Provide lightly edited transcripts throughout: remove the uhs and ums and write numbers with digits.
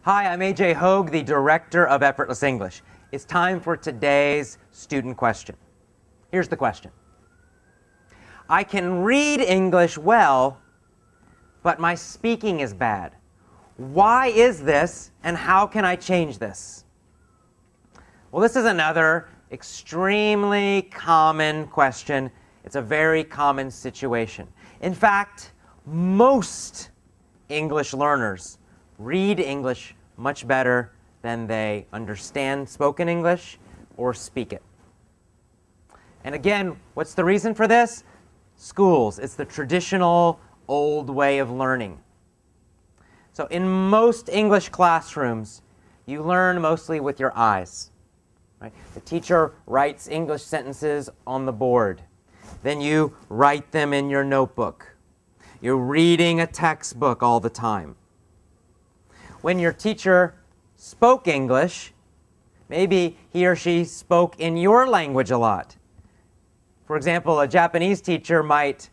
Hi, I'm AJ Hogue, the director of Effortless English. It's time for today's student question. Here's the question. I can read English well, but my speaking is bad. Why is this, and how can I change this? Well, this is another extremely common question. It's a very common situation. In fact, most English learners read English much better than they understand spoken English or speak it. And again, what's the reason for this? Schools. It's the traditional old way of learning. So in most English classrooms, you learn mostly with your eyes. Right? The teacher writes English sentences on the board. Then you write them in your notebook. You're reading a textbook all the time. When your teacher spoke English, maybe he or she spoke in your language a lot. For example, a Japanese teacher might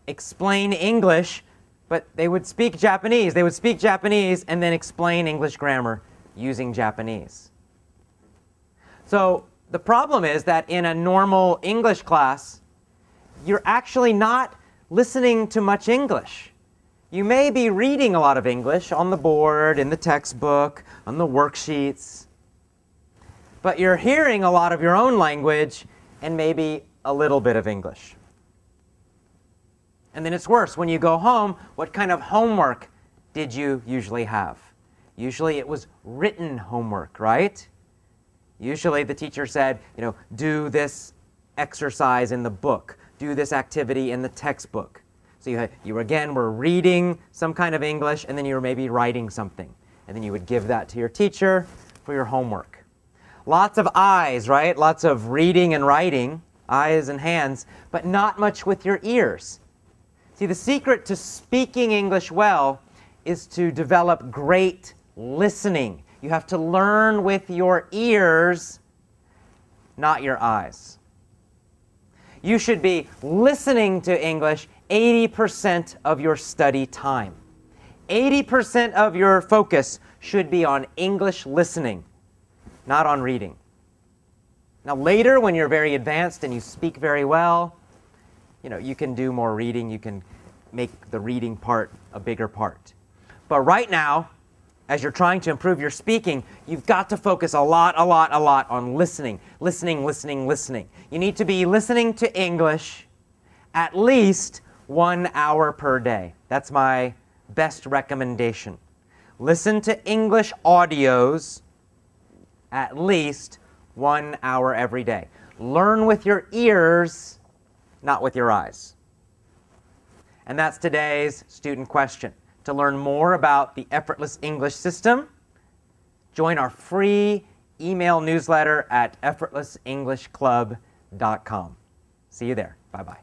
explain English, but they would speak Japanese. They would speak Japanese and then explain English grammar using Japanese. So the problem is that in a normal English class, you're actually not listening to much English. You may be reading a lot of English on the board, in the textbook, on the worksheets, but you're hearing a lot of your own language and maybe a little bit of English. And then it's worse. When you go home, what kind of homework did you usually have? Usually it was written homework, right? Usually the teacher said, do this exercise in the book, do this activity in the textbook. So you again were reading some kind of English, and then you were maybe writing something. And then you would give that to your teacher for your homework. Lots of eyes, right? Lots of reading and writing, eyes and hands, but not much with your ears. See, the secret to speaking English well is to develop great listening. You have to learn with your ears, not your eyes. You should be listening to English 80% of your study time. 80% of your focus should be on English listening, not on reading. Now later, when you're very advanced and you speak very well, you can do more reading. You can make the reading part a bigger part. But right now, as you're trying to improve your speaking, you've got to focus a lot on listening. Listening. You need to be listening to English at least 1 hour per day. That's my best recommendation. Listen to English audios at least 1 hour every day. Learn with your ears, not with your eyes. And that's today's student question. To learn more about the Effortless English system, join our free email newsletter at effortlessenglishclub.com. See you there. Bye-bye.